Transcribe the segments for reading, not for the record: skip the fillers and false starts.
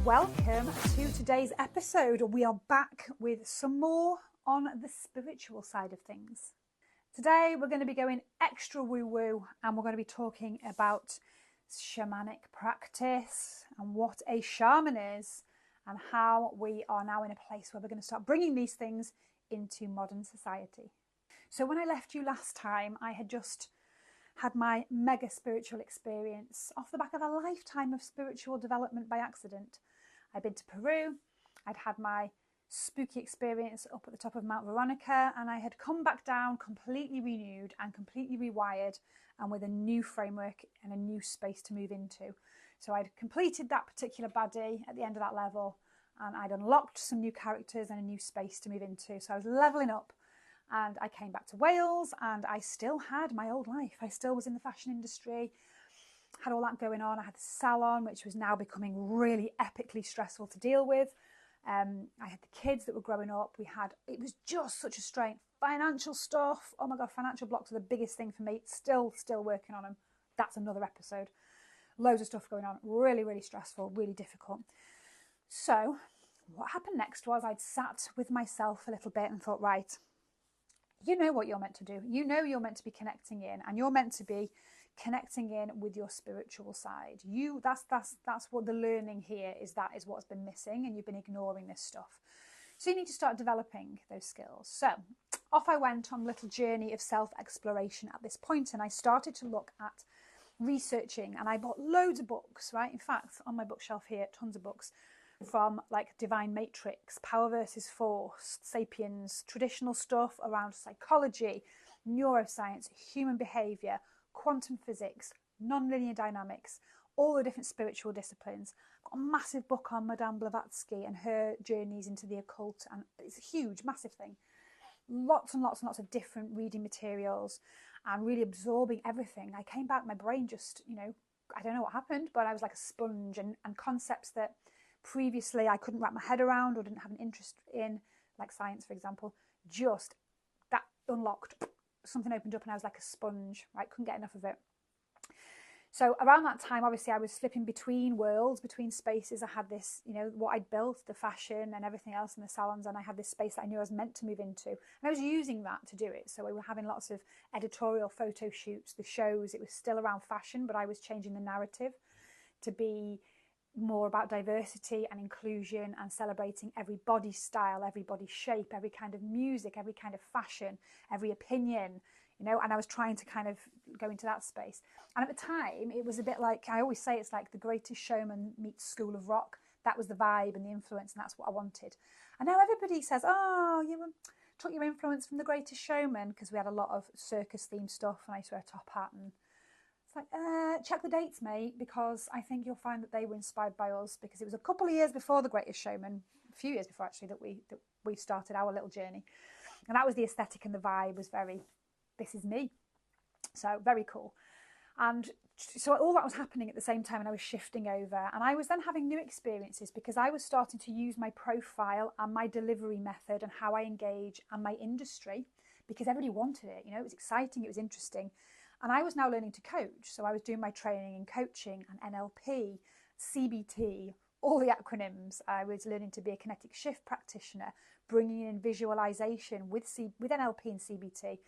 welcome to today's episode. We are back with some more on the spiritual side of things. Today we're going to be going extra woo-woo and we're going to be talking about shamanic practice and what a shaman is and how we are now in a place where we're going to start bringing these things into modern society. So when I left you last time, I had just had my mega spiritual experience off the back of a lifetime of spiritual development by accident. I'd been to Peru, I'd had my spooky experience up at the top of Mount Veronica, and I had come back down completely renewed and completely rewired and with a new framework and a new space to move into. So I'd completed that particular baddie at the end of that level and I'd unlocked some new characters and a new space to move into. So I was leveling up. And I came back to Wales and I still had my old life. I still was in the fashion industry, had all that going on. I had the salon, which was now becoming really epically stressful to deal with. I had the kids that were growing up. It was just such a strain. Financial stuff. Oh my God, financial blocks are the biggest thing for me. Still working on them. That's another episode. Loads of stuff going on. Really, really stressful, really difficult. So what happened next was I'd sat with myself a little bit and thought, right, you know what you're meant to do. You know you're meant to be connecting in, and you're meant to be connecting in with your spiritual side. That's what the learning here is. That is what's been missing, and you've been ignoring this stuff. So you need to start developing those skills. So off I went on a little journey of self-exploration at this point, and I started to look at researching, and I bought loads of books, right? In fact, on my bookshelf here, tons of books. From like Divine Matrix, Power versus Force, Sapiens, traditional stuff around psychology, neuroscience, human behaviour, quantum physics, non-linear dynamics, all the different spiritual disciplines. I've got a massive book on Madame Blavatsky and her journeys into the occult, and it's a huge, massive thing. Lots and lots and lots of different reading materials and really absorbing everything. I came back, my brain just, I don't know what happened, but I was like a sponge, and concepts that previously I couldn't wrap my head around or didn't have an interest in, like science, for example, just that unlocked, something opened up and I was like a sponge, right? Couldn't get enough of it. So around that time, obviously I was flipping between worlds, between spaces. I had this, what I'd built, the fashion and everything else in the salons, and I had this space that I knew I was meant to move into. And I was using that to do it. So we were having lots of editorial photo shoots, the shows. It was still around fashion, but I was changing the narrative to be more about diversity and inclusion and celebrating every body style, every body shape, every kind of music, every kind of fashion, every opinion, and I was trying to kind of go into that space. And at the time, it was a bit like, I always say it's like The Greatest Showman meets School of Rock. That was the vibe and the influence, and that's what I wanted. And now everybody says, oh, you took your influence from The Greatest Showman, because we had a lot of circus-themed stuff, and I used to wear a top hat and it's like, check the dates, mate, because I think you'll find that they were inspired by us, because it was a couple of years before The Greatest Showman, a few years before actually, that we started our little journey. And that was the aesthetic, and the vibe was very, this is me. So very cool. And so all that was happening at the same time, and I was shifting over, and I was then having new experiences because I was starting to use my profile and my delivery method and how I engage and my industry, because everybody wanted it. It was exciting, it was interesting. And I was now learning to coach. So I was doing my training in coaching and NLP, CBT, all the acronyms. I was learning to be a kinetic shift practitioner, bringing in visualization with NLP and CBT,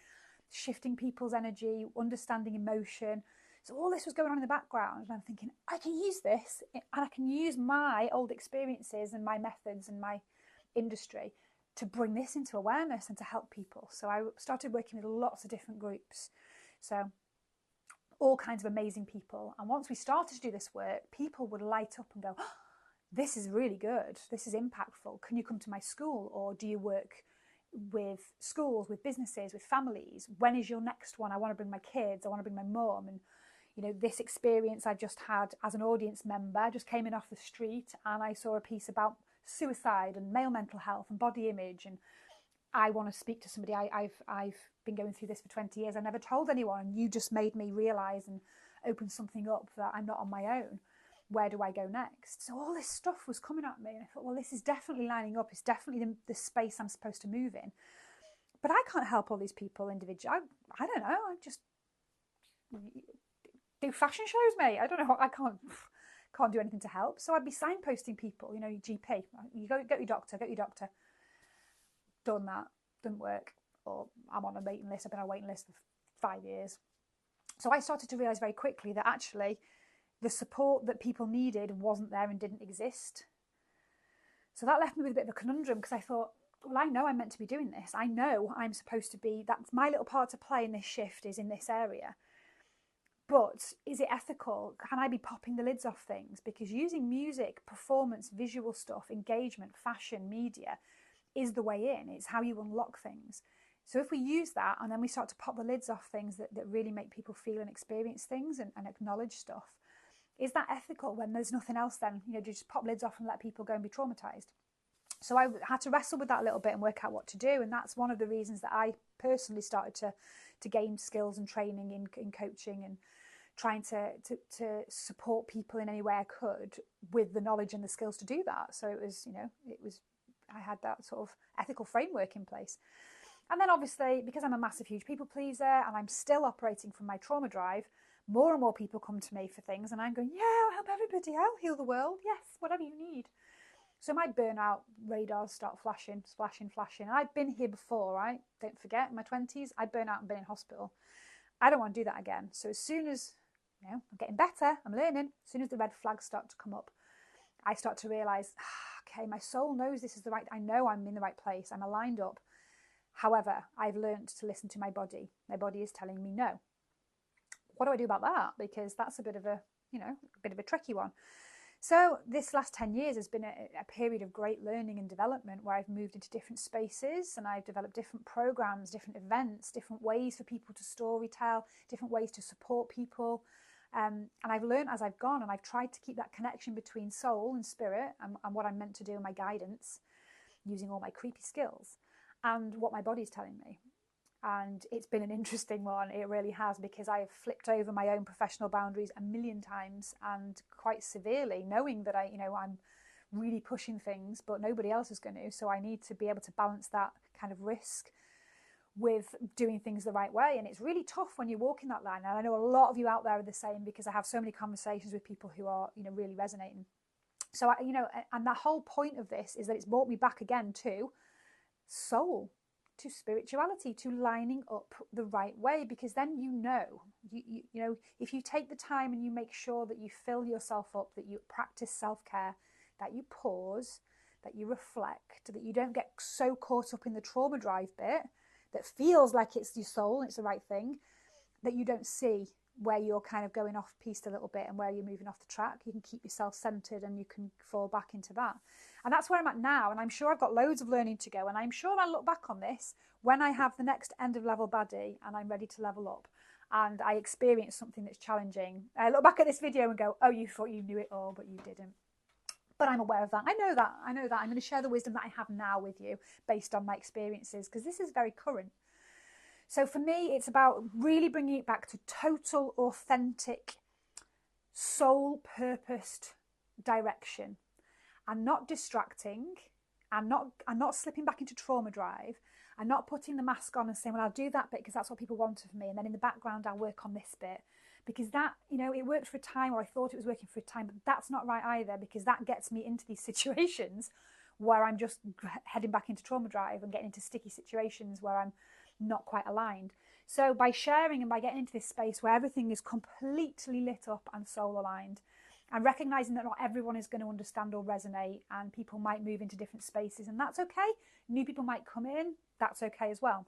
shifting people's energy, understanding emotion. So all this was going on in the background. And I'm thinking, I can use this, and I can use my old experiences and my methods and my industry to bring this into awareness and to help people. So I started working with lots of different groups. So all kinds of amazing people. And once we started to do this work, people would light up and go, oh, this is really good. This is impactful. Can you come to my school? Or do you work with schools, with businesses, with families? When is your next one? I want to bring my kids. I want to bring my mum. And, this experience I just had as an audience member, I just came in off the street and I saw a piece about suicide and male mental health and body image. And I want to speak to somebody. I've been going through this for 20 years. I never told anyone. You just made me realise and open something up that I'm not on my own. Where do I go next? So all this stuff was coming at me, and I thought, well, this is definitely lining up. It's definitely the space I'm supposed to move in. But I can't help all these people individually. I don't know. I just do fashion shows, mate. I don't know. I can't can't do anything to help. So I'd be signposting people, your GP, you go get your doctor, Done that, didn't work. Or I'm on a waiting list, I've been on a waiting list for 5 years. So I started to realise very quickly that actually the support that people needed wasn't there and didn't exist. So that left me with a bit of a conundrum, because I thought, well, I know I'm meant to be doing this. I know I'm supposed to be, that's my little part to play in this shift is in this area. But is it ethical? Can I be popping the lids off things? Because using music, performance, visual stuff, engagement, fashion, media is the way in. It's how you unlock things. So if we use that and then we start to pop the lids off things that really make people feel and experience things and acknowledge stuff, is that ethical when there's nothing else then? Just pop lids off and let people go and be traumatized. So I had to wrestle with that a little bit and work out what to do. And that's one of the reasons that I personally started to gain skills and training in coaching and trying to support people in any way I could with the knowledge and the skills to do that. So I had that sort of ethical framework in place. And then obviously, because I'm a massive, huge people pleaser and I'm still operating from my trauma drive, more and more people come to me for things and I'm going, yeah, I'll help everybody, I'll heal the world, yes, whatever you need. So my burnout radars start flashing. And I've been here before, right? Don't forget, in my 20s, I burnt out and been in hospital. I don't want to do that again. So as soon as, I'm getting better, I'm learning, as soon as the red flags start to come up, I start to realise, okay, my soul knows this is the right, I know I'm in the right place, I'm aligned up. However, I've learned to listen to my body. My body is telling me no. What do I do about that? Because that's a bit of a tricky one. So this last 10 years has been a period of great learning and development where I've moved into different spaces and I've developed different programs, different events, different ways for people to storytell, different ways to support people. And I've learned as I've gone, and I've tried to keep that connection between soul and spirit and what I'm meant to do in my guidance, using all my creepy skills, and what my body's telling me. And it's been an interesting one, it really has, because I have flipped over my own professional boundaries a million times, and quite severely, knowing that I'm really pushing things, but nobody else is going to. So I need to be able to balance that kind of risk with doing things the right way. And it's really tough when you're walking that line. And I know a lot of you out there are the same, because I have so many conversations with people who are, really resonating. So, and the whole point of this is that it's brought me back again to soul, to spirituality, to lining up the right way, because then if you take the time and you make sure that you fill yourself up, that you practice self-care, that you pause, that you reflect, that you don't get so caught up in the trauma drive bit that feels like it's your soul and it's the right thing, that you don't see where you're kind of going off piste a little bit and where you're moving off the track. You can keep yourself centered and you can fall back into that. And that's where I'm at now. And I'm sure I've got loads of learning to go. And I'm sure I'll look back on this when I have the next end of level baddie and I'm ready to level up and I experience something that's challenging. I look back at this video and go, oh, you thought you knew it all, but you didn't. But I'm aware of that. I know that. I'm going to share the wisdom that I have now with you based on my experiences, because this is very current. So for me, it's about really bringing it back to total, authentic, soul-purposed direction, and not distracting, and not slipping back into trauma drive, and not putting the mask on and saying, well, I'll do that bit because that's what people want of me, and then in the background I'll work on this bit. Because that, it worked for a time, or I thought it was working for a time, but that's not right either, because that gets me into these situations where I'm just heading back into trauma drive and getting into sticky situations where I'm not quite aligned. So by sharing and by getting into this space where everything is completely lit up and soul aligned, and recognizing that not everyone is going to understand or resonate, and people might move into different spaces, and that's okay. New people might come in, that's okay as well.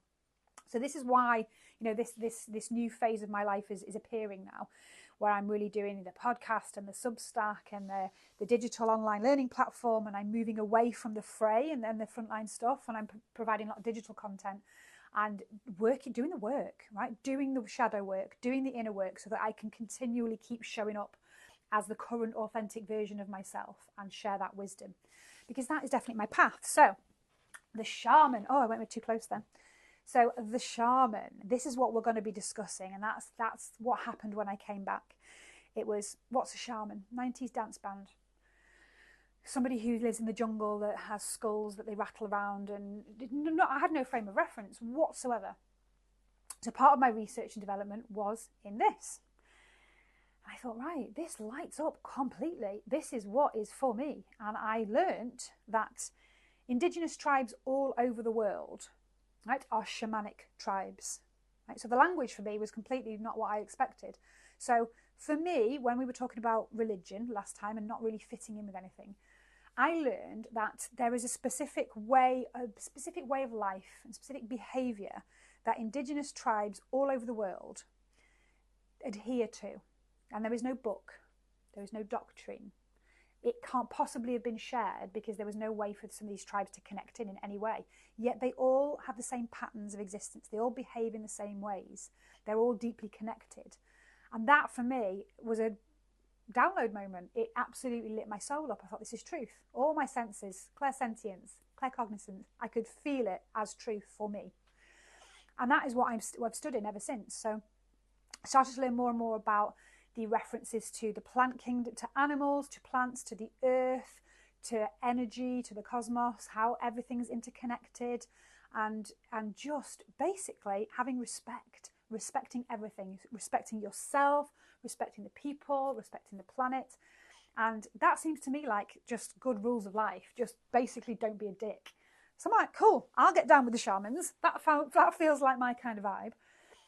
So this is why, this new phase of my life is appearing now, where I'm really doing the podcast and the Substack and the digital online learning platform, and I'm moving away from the fray and then the frontline stuff, and I'm providing a lot of digital content and doing the work, right? Doing the shadow work, doing the inner work, so that I can continually keep showing up as the current authentic version of myself and share that wisdom, because that is definitely my path. So the shaman, I went too close then. So the shaman, this is what we're going to be discussing, and that's what happened when I came back. It was, what's a shaman? 90s dance band. Somebody who lives in the jungle that has skulls that they rattle around, and I had no frame of reference whatsoever. So part of my research and development was in this. And I thought, right, this lights up completely. This is what is for me. And I learnt that indigenous tribes all over the world, right, are shamanic tribes. Right? So the language for me was completely not what I expected. So for me, when we were talking about religion last time and not really fitting in with anything, I learned that there is a specific way of life and specific behaviour that indigenous tribes all over the world adhere to. And there is no book, there is no doctrine. It can't possibly have been shared because there was no way for some of these tribes to connect in any way. Yet they all have the same patterns of existence. They all behave in the same ways. They're all deeply connected. And that for me was a download moment. It absolutely lit my soul up. I thought, this is truth. All my senses, clairsentience, claircognizance, I could feel it as truth for me. And that is what I've stood in ever since. So I started to learn more and more about the references to the plant kingdom, to animals, to plants, to the earth, to energy, to the cosmos, how everything's interconnected, and just basically having respect, respecting everything, respecting yourself, respecting the people, respecting the planet. And that seems to me like just good rules of life. Just basically don't be a dick. So I'm like, cool, I'll get down with the shamans. That feels like my kind of vibe.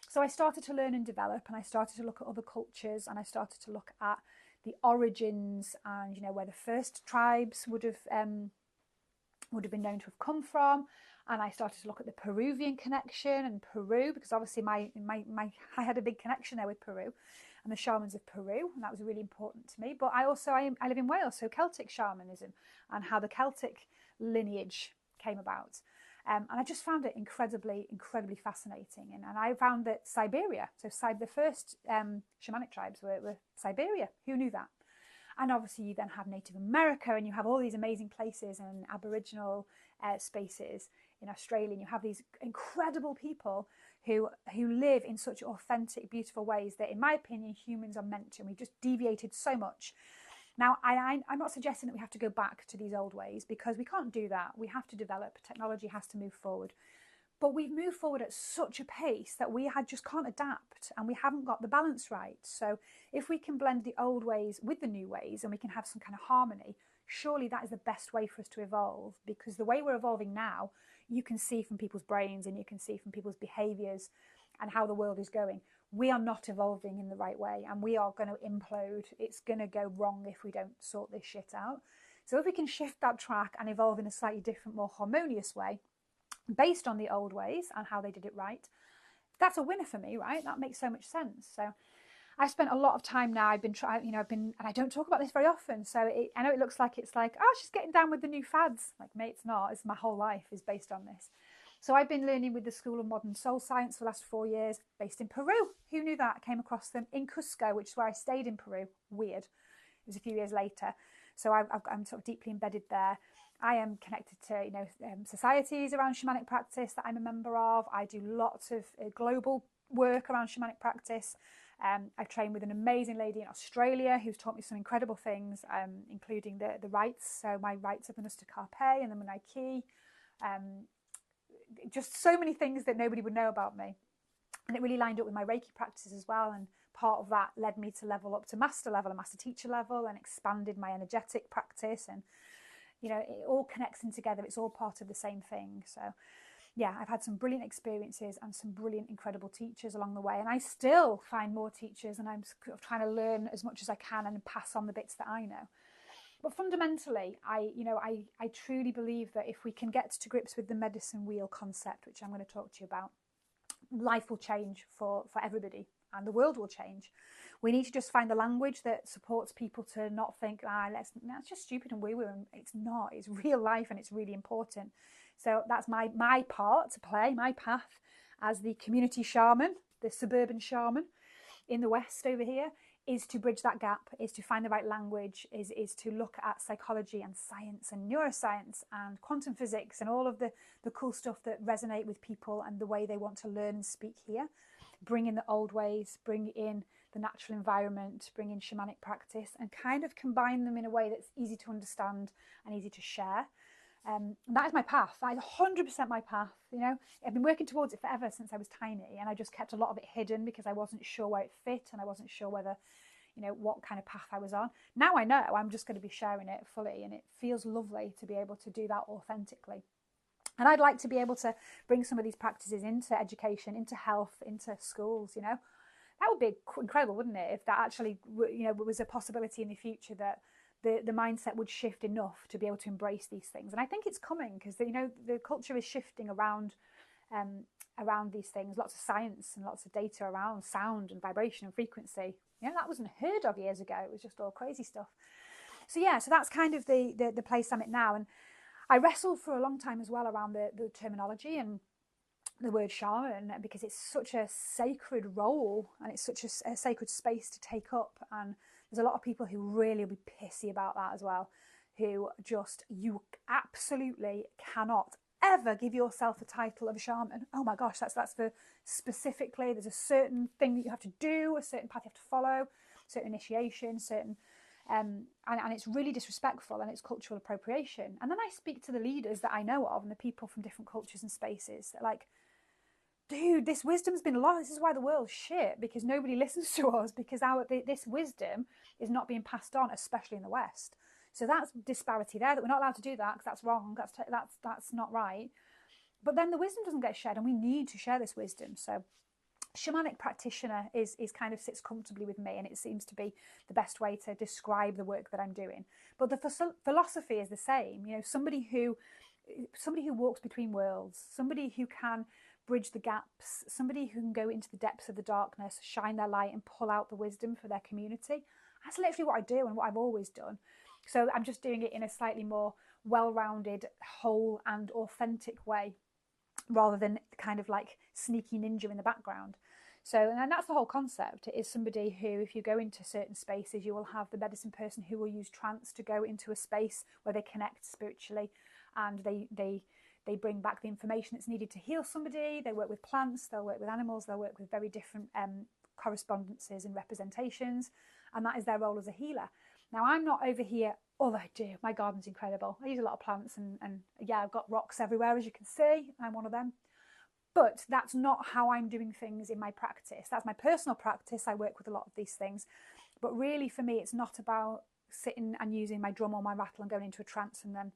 So I started to learn and develop, and I started to look at other cultures, and I started to look at the origins and, you know, where the first tribes would have been known to have come from. And I started to look at the Peruvian connection and Peru, because obviously I had a big connection there with Peru and the shamans of Peru, and that was really important to me. But I live in Wales, so Celtic shamanism and how the Celtic lineage came about. And I just found it incredibly fascinating. And I found that Siberia, so the first shamanic tribes were Siberia. Who knew that? And obviously you then have Native America, and you have all these amazing places and Aboriginal spaces in Australia. And you have these incredible people who live in such authentic, beautiful ways that, in my opinion, humans are meant to. And we've just deviated so much. Now, I'm not suggesting that we have to go back to these old ways, because we can't do that. We have to develop. Technology has to move forward. But we've moved forward at such a pace that we just can't adapt, and we haven't got the balance right. So if we can blend the old ways with the new ways, and we can have some kind of harmony, surely that is the best way for us to evolve. Because the way we're evolving now, you can see from people's brains and you can see from people's behaviours and how the world is going. We are not evolving in the right way, and we are going to implode. It's going to go wrong if we don't sort this shit out. So if we can shift that track and evolve in a slightly different, more harmonious way, based on the old ways and how they did it right, that's a winner for me, right? That makes so much sense. So I've spent a lot of time now. And I don't talk about this very often. So I know it looks like it's like, oh, she's getting down with the new fads. Like, mate, it's not. It's my whole life is based on this. So I've been learning with the School of Modern Soul Science for the last 4 years, based in Peru. Who knew that? I came across them in Cusco, which is where I stayed in Peru. Weird. It was a few years later. So I'm sort of deeply embedded there. I am connected to societies around shamanic practice that I'm a member of. I do lots of global work around shamanic practice. I've trained with an amazing lady in Australia who's taught me some incredible things, including the rites. So my rites of the Nusta Carpe and the Munai Ki. Just so many things that nobody would know about me. And it really lined up with my Reiki practice as well. And part of that led me to level up to master level and master teacher level, and expanded my energetic practice. And, you know, it all connects in together. It's all part of the same thing. So, yeah, I've had some brilliant experiences and some brilliant, incredible teachers along the way. And I still find more teachers, and I'm trying to learn as much as I can and pass on the bits that I know. But fundamentally, I truly believe that if we can get to grips with the medicine wheel concept, which I'm going to talk to you about, life will change for everybody, and the world will change. We need to just find the language that supports people to not think, that's just stupid and woo-woo. And it's not. It's real life, and it's really important. So that's my part to play, my path as the community shaman, the suburban shaman in the West over here, is to bridge that gap, is to find the right language, is to look at psychology and science and neuroscience and quantum physics and all of the cool stuff that resonate with people and the way they want to learn and speak here. Bring in the old ways, bring in the natural environment, bring in shamanic practice, and kind of combine them in a way that's easy to understand and easy to share. That is my path. That is 100% my path. You know, I've been working towards it forever since I was tiny, and I just kept a lot of it hidden because I wasn't sure where it fit, and I wasn't sure whether, you know, what kind of path I was on. Now I know, I'm just going to be sharing it fully, and it feels lovely to be able to do that authentically. And I'd like to be able to bring some of these practices into education, into health, into schools, you know. That would be incredible, wouldn't it, if that actually, you know, was a possibility in the future, that the mindset would shift enough to be able to embrace these things. And I think it's coming, because, you know, the culture is shifting around these things. Lots of science and lots of data around sound and vibration and frequency. You know, that wasn't heard of years ago. It was just all crazy stuff. So yeah, so that's kind of the place I'm at now. And I wrestled for a long time as well around the terminology and the word shaman, because it's such a sacred role, and it's such a sacred space to take up. And there's a lot of people who really will be pissy about that as well, who just, you absolutely cannot ever give yourself a title of a shaman. Oh my gosh, that's for specifically, there's a certain thing that you have to do, a certain path you have to follow, certain initiation, certain and it's really disrespectful, and it's cultural appropriation. And then I speak to the leaders that I know of and the people from different cultures and spaces that, like, dude, this wisdom's been lost. This is why the world's shit, because nobody listens to us, because this wisdom is not being passed on, especially in the West. So that's disparity there, that we're not allowed to do that, because that's wrong, that's not right. But then the wisdom doesn't get shared, and we need to share this wisdom. So shamanic practitioner is kind of sits comfortably with me, and it seems to be the best way to describe the work that I'm doing. But the philosophy is the same. You know, somebody who walks between worlds, somebody who can bridge the gaps, somebody who can go into the depths of the darkness, shine their light and pull out the wisdom for their community. That's literally what I do and what I've always done. So I'm just doing it in a slightly more well-rounded, whole and authentic way, rather than kind of like sneaky ninja in the background. So, and that's the whole concept. It is somebody who, if you go into certain spaces, you will have the medicine person who will use trance to go into a space where they connect spiritually, and they bring back the information that's needed to heal somebody. They work with plants, they'll work with animals, they'll work with very different correspondences and representations, and that is their role as a healer. Now, I'm not over here, although I do, my garden's incredible. I use a lot of plants, and yeah, I've got rocks everywhere, as you can see. I'm one of them. But that's not how I'm doing things in my practice. That's my personal practice. I work with a lot of these things. But really, for me, it's not about sitting and using my drum or my rattle and going into a trance and then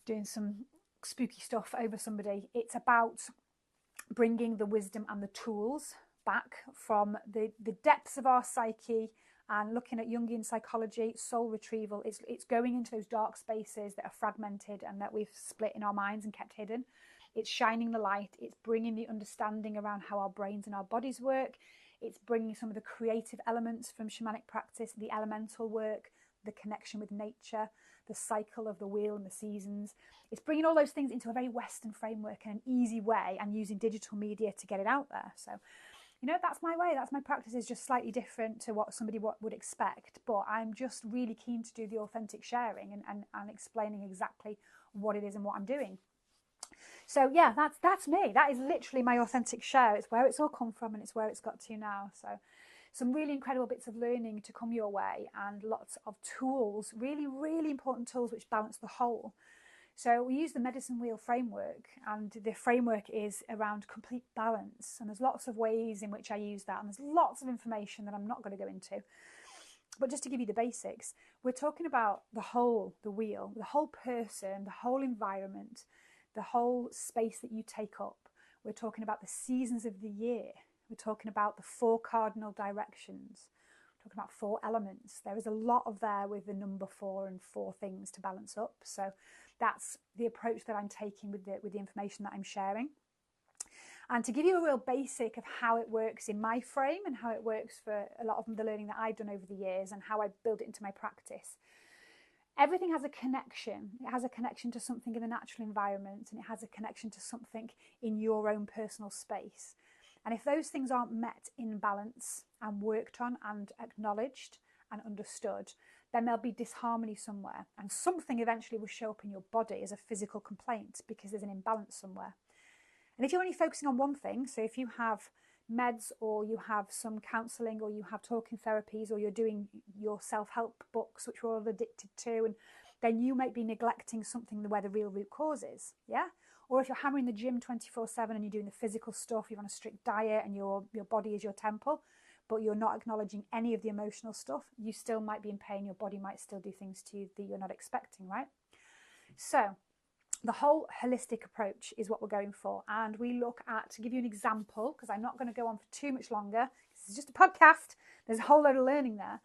doing some spooky stuff over somebody. It's about bringing the wisdom and the tools back from the depths of our psyche, and looking at Jungian psychology, soul retrieval. It's going into those dark spaces that are fragmented and that we've split in our minds and kept hidden. It's shining the light. It's bringing the understanding around how our brains and our bodies work. It's bringing some of the creative elements from shamanic practice, the elemental work, the connection with nature, the cycle of the wheel and the seasons. It's bringing all those things into a very Western framework and an easy way, and using digital media to get it out there. So, you know, that's my way. That's my practice. Is just slightly different to what somebody would expect. But I'm just really keen to do the authentic sharing and explaining exactly what it is and what I'm doing. So yeah, that's me. That is literally my authentic share. It's where it's all come from, and it's where it's got to now. So some really incredible bits of learning to come your way, and lots of tools, really, really important tools which balance the whole. So we use the medicine wheel framework, and the framework is around complete balance. And there's lots of ways in which I use that, and there's lots of information that I'm not going to go into. But just to give you the basics, we're talking about the whole, the wheel, the whole person, the whole environment, the whole space that you take up. We're talking about the seasons of the year. We're talking about the 4 cardinal directions. We're talking about 4 elements. There is a lot of there with the number 4 and 4 things to balance up. So that's the approach that I'm taking with the information that I'm sharing. And to give you a real basic of how it works in my frame, and how it works for a lot of the learning that I've done over the years, and how I build it into my practice. Everything has a connection. It has a connection to something in the natural environment, and it has a connection to something in your own personal space. And if those things aren't met in balance and worked on and acknowledged and understood, then there'll be disharmony somewhere, and something eventually will show up in your body as a physical complaint because there's an imbalance somewhere. And if you're only focusing on one thing, so if you have meds, or you have some counselling, or you have talking therapies, or you're doing your self-help books, which we're all addicted to, and then you might be neglecting something where the real root cause is, yeah? Or if you're hammering the gym 24/7 and you're doing the physical stuff, you're on a strict diet and your body is your temple, but you're not acknowledging any of the emotional stuff, you still might be in pain. Your body might still do things to you that you're not expecting, right? So the whole holistic approach is what we're going for. And we look at, to give you an example, because I'm not going to go on for too much longer, this is just a podcast, there's a whole load of learning there.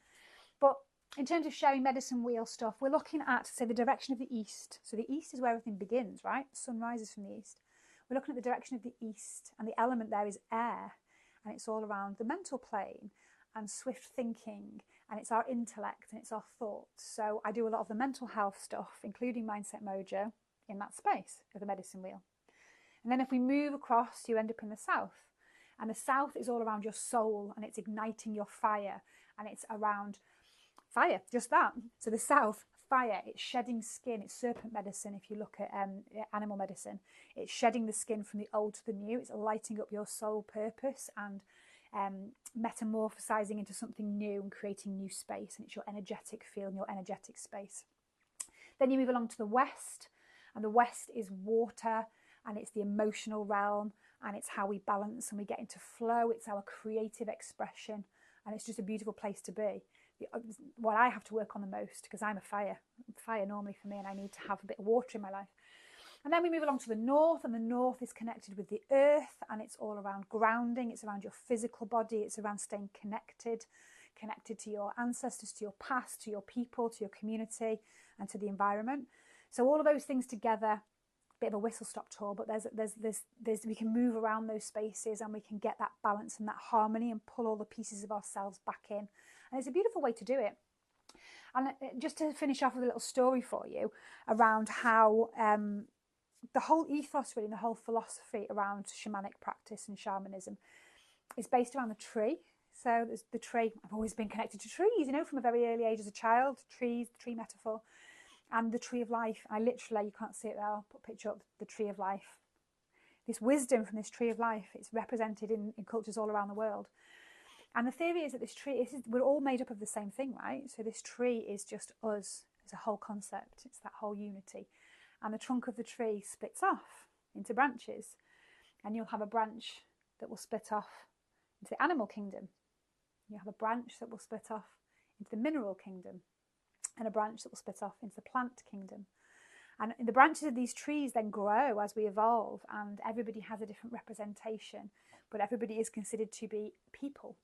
But in terms of sharing medicine wheel stuff, we're looking at, say, the direction of the east. So the east is where everything begins, right? The sun rises from the east. We're looking at the direction of the east, and the element there is air, and it's all around the mental plane and swift thinking, and it's our intellect and it's our thoughts. So I do a lot of the mental health stuff, including Mindset Mojo, in that space of the medicine wheel. And then if we move across, you end up in the south. And the south is all around your soul, and it's igniting your fire, and it's around fire, just that. So the south, fire, it's shedding skin, it's serpent medicine. If you look at animal medicine, it's shedding the skin from the old to the new. It's lighting up your soul purpose and metamorphosizing into something new and creating new space. And it's your energetic field and your energetic space. Then you move along to the west, and the west is water, and it's the emotional realm, and it's how we balance and we get into flow. It's our creative expression, and it's just a beautiful place to be. What I have to work on the most, because I'm a fire normally for me, and I need to have a bit of water in my life. And then we move along to the north, and the north is connected with the earth, and it's all around grounding. It's around your physical body. It's around staying connected to your ancestors, to your past, to your people, to your community, and to the environment. So all of those things together, bit of a whistle-stop tour, but there's we can move around those spaces, and we can get that balance and that harmony and pull all the pieces of ourselves back in. And it's a beautiful way to do it. And just to finish off with a little story for you around how the whole ethos, really, the whole philosophy around shamanic practice and shamanism is based around the tree. So there's the tree. I've always been connected to trees, from a very early age as a child. Trees, the tree metaphor, and the tree of life. I literally, you can't see it there, I'll put a picture up, the tree of life. This wisdom from this tree of life, it's represented in cultures all around the world. And the theory is that this tree, we're all made up of the same thing, right? So this tree is just us as a whole concept. It's that whole unity. And the trunk of the tree splits off into branches. And you'll have a branch that will split off into the animal kingdom. You'll have a branch that will split off into the mineral kingdom. And a branch that will split off into the plant kingdom. And the branches of these trees then grow as we evolve, and everybody has a different representation, but everybody is considered to be people.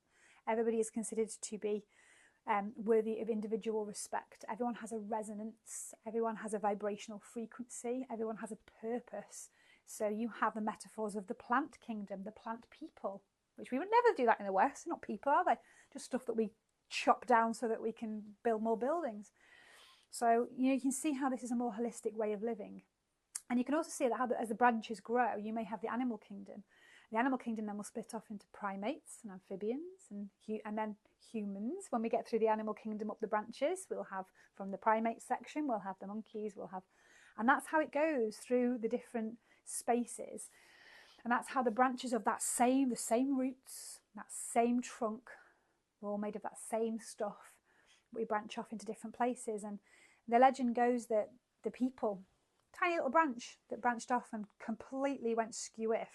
Everybody is considered to be worthy of individual respect. Everyone has a resonance. Everyone has a vibrational frequency. Everyone has a purpose. So you have the metaphors of the plant kingdom, the plant people, which we would never do that in the West. They're not people, are they? Just stuff that we chop down so that we can build more buildings. So, you can see how this is a more holistic way of living. And you can also see that how as the branches grow, you may have the animal kingdom. The animal kingdom then will split off into primates and amphibians and then humans. When we get through the animal kingdom up the branches, we'll have, from the primate section, we'll have the monkeys, and that's how it goes through the different spaces. And that's how the branches of the same roots, that same trunk, we're all made of that same stuff. We branch off into different places. And the legend goes that the people, tiny little branch that branched off and completely went skew-if,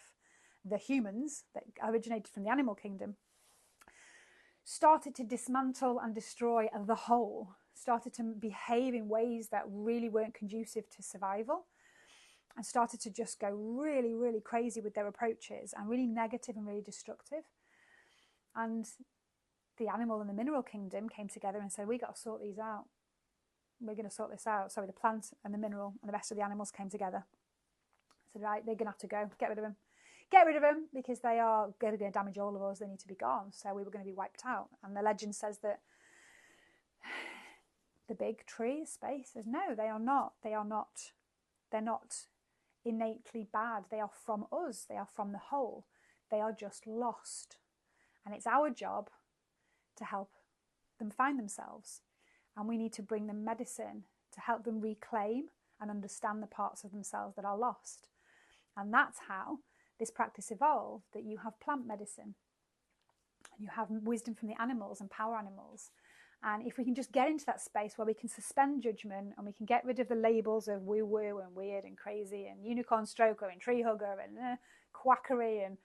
the humans that originated from the animal kingdom, started to dismantle and destroy the whole, started to behave in ways that really weren't conducive to survival, and started to just go really, really crazy with their approaches, and really negative and really destructive. And the animal and the mineral kingdom came together and said, we got to sort these out. We're going to sort this out. Sorry, the plant and the mineral and the rest of the animals came together. Said, right, they're going to have to go. Get rid of them. Get rid of them, because they are going to damage all of us. They need to be gone. So we were going to be wiped out. And the legend says that the big tree, space, says, no, they are not. They are not. They're not innately bad. They are from us. They are from the whole. They are just lost. And it's our job to help them find themselves. And we need to bring them medicine to help them reclaim and understand the parts of themselves that are lost. And that's how this practice evolved, that you have plant medicine, you have wisdom from the animals and power animals. And if we can just get into that space where we can suspend judgment, and we can get rid of the labels of woo-woo and weird and crazy and unicorn stroker and tree hugger and quackery and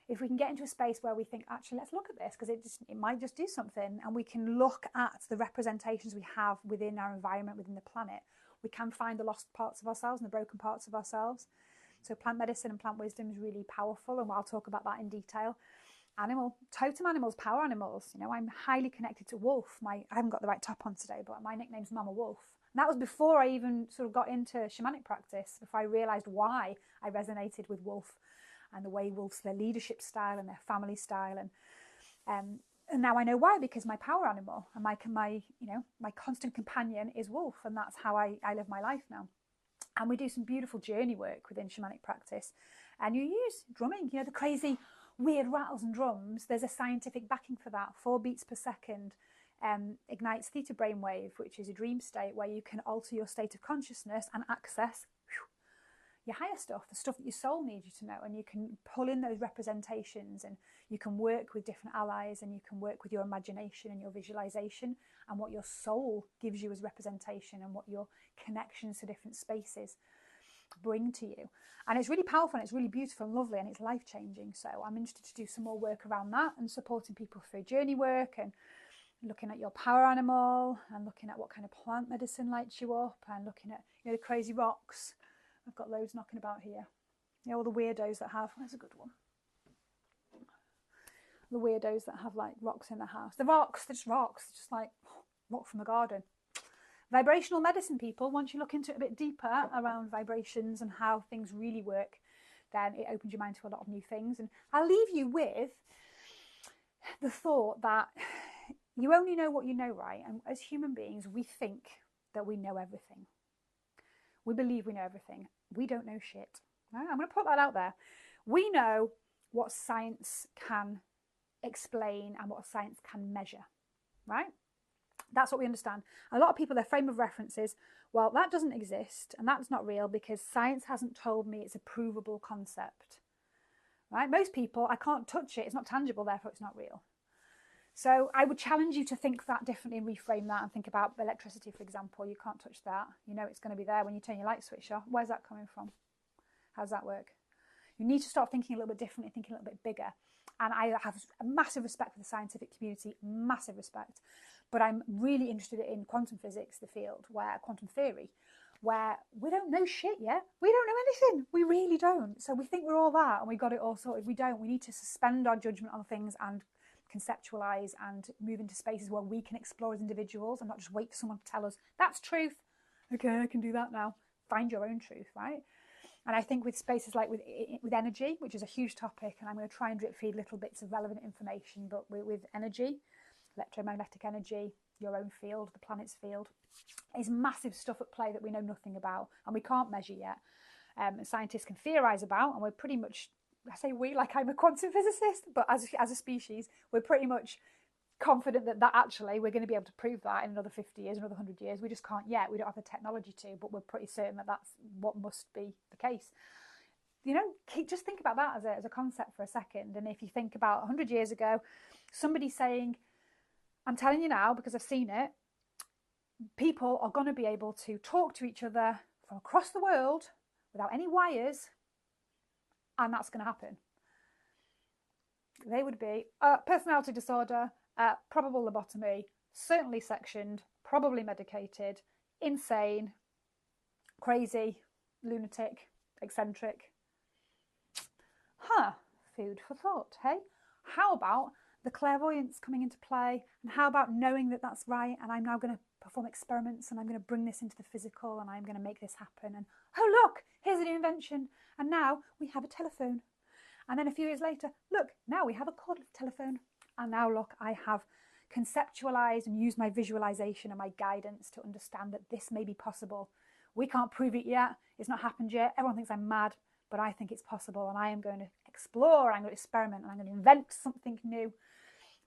if we can get into a space where we think, actually, let's look at this, because it might just do something, and we can look at the representations we have within our environment, within the planet, we can find the lost parts of ourselves and the broken parts of ourselves. So plant medicine and plant wisdom is really powerful, and I'll talk about that in detail. Totem animals, power animals. You know, I'm highly connected to wolf. I haven't got the right top on today, but my nickname's Mama Wolf. And that was before I even sort of got into shamanic practice, before I realised why I resonated with wolf and the way wolves, their leadership style and their family style. And now I know why, because my power animal and my constant companion is wolf, and that's how I live my life now. And we do some beautiful journey work within shamanic practice. And you use drumming, you know, the crazy, weird rattles and drums. There's a scientific backing for that. 4 beats per second ignites theta brainwave, which is a dream state where you can alter your state of consciousness and access your higher stuff, the stuff that your soul needs you to know. And you can pull in those representations, and you can work with different allies, and you can work with your imagination and your visualization and what your soul gives you as representation, and what your connections to different spaces bring to you. And it's really powerful, and it's really beautiful and lovely, and it's life-changing. So I'm interested to do some more work around that, and supporting people through journey work, and looking at your power animal, and looking at what kind of plant medicine lights you up, and looking at, you know, the crazy rocks. I've got loads knocking about here. You know, all the weirdos that have, there's a good one. The weirdos that have like rocks in the house. They're just rocks, they're just like rock from the garden. Vibrational medicine, people, once you look into it a bit deeper around vibrations and how things really work, then it opens your mind to a lot of new things. And I'll leave you with the thought that you only know what you know, right? And as human beings, we think that we know everything. We believe we know everything. We don't know shit. Right? I'm going to put that out there. We know what science can explain and what science can measure, right? That's what we understand. A lot of people, their frame of reference is, well, that doesn't exist and that's not real because science hasn't told me it's a provable concept, right? Most people, I can't touch it, it's not tangible, therefore it's not real. So I would challenge you to think that differently and reframe that, and think about electricity, for example. You can't touch that. You know it's going to be there when you turn your light switch off. Where's that coming from? How does that work? You need to start thinking a little bit differently, thinking a little bit bigger. And I have a massive respect for the scientific community, massive respect. But I'm really interested in quantum physics, the field, where quantum theory, where we don't know shit yet. We don't know anything. We really don't. So we think we're all that and we got it all sorted. We don't. We need to suspend our judgment on things and conceptualize and move into spaces where we can explore as individuals and not just wait for someone to tell us that's truth. Okay, I can do that now. Find your own truth, right? And I think with spaces like with energy, which is a huge topic, and I'm going to try and drip feed little bits of relevant information, but with energy, electromagnetic energy, your own field, the planet's field, is massive stuff at play that we know nothing about and we can't measure yet. Scientists can theorize about, and we're pretty much, I say we like I'm a quantum physicist, but as a species, we're pretty much confident that actually we're going to be able to prove that in another 50 years, another 100 years. We just can't yet. We don't have the technology to, but we're pretty certain that that's what must be the case. You know, just think about that as a concept for a second. And if you think about 100 years ago, somebody saying, I'm telling you now because I've seen it, people are going to be able to talk to each other from across the world without any wires, and that's going to happen. They would be personality disorder, probable lobotomy, certainly sectioned, probably medicated, insane, crazy, lunatic, eccentric. Food for thought, hey? How about the clairvoyance coming into play, and how about knowing that that's right, and I'm now going to perform experiments and I'm going to bring this into the physical and I'm going to make this happen, and oh look, here's a new invention, and now we have a telephone. And then a few years later, look, now we have a cordless telephone. And now look, I have conceptualized and used my visualization and my guidance to understand that this may be possible. We can't prove it yet. It's not happened yet. Everyone thinks I'm mad, but I think it's possible. And I am going to explore, I'm going to experiment, and I'm going to invent something new.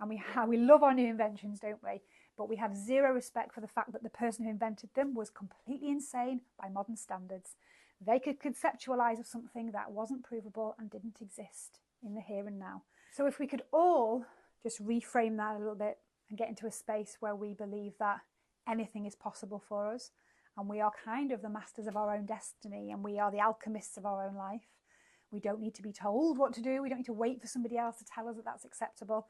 And we love our new inventions, don't we? But we have zero respect for the fact that the person who invented them was completely insane by modern standards. They could conceptualize of something that wasn't provable and didn't exist in the here and now. So if we could all just reframe that a little bit and get into a space where we believe that anything is possible for us, and we are kind of the masters of our own destiny, and we are the alchemists of our own life, We don't need to be told what to do. We don't need to wait for somebody else to tell us that that's acceptable.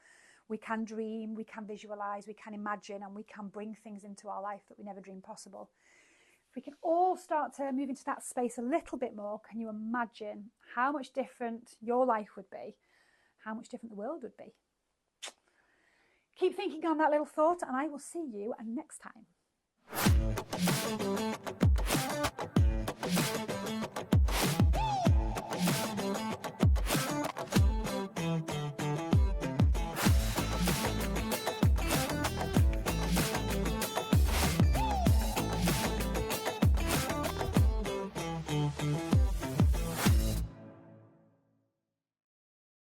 We can dream, we can visualize, we can imagine, and we can bring things into our life that we never dreamed possible. If we can all start to move into that space a little bit more, can you imagine how much different your life would be? How much different the world would be? Keep thinking on that little thought, and I will see you next time.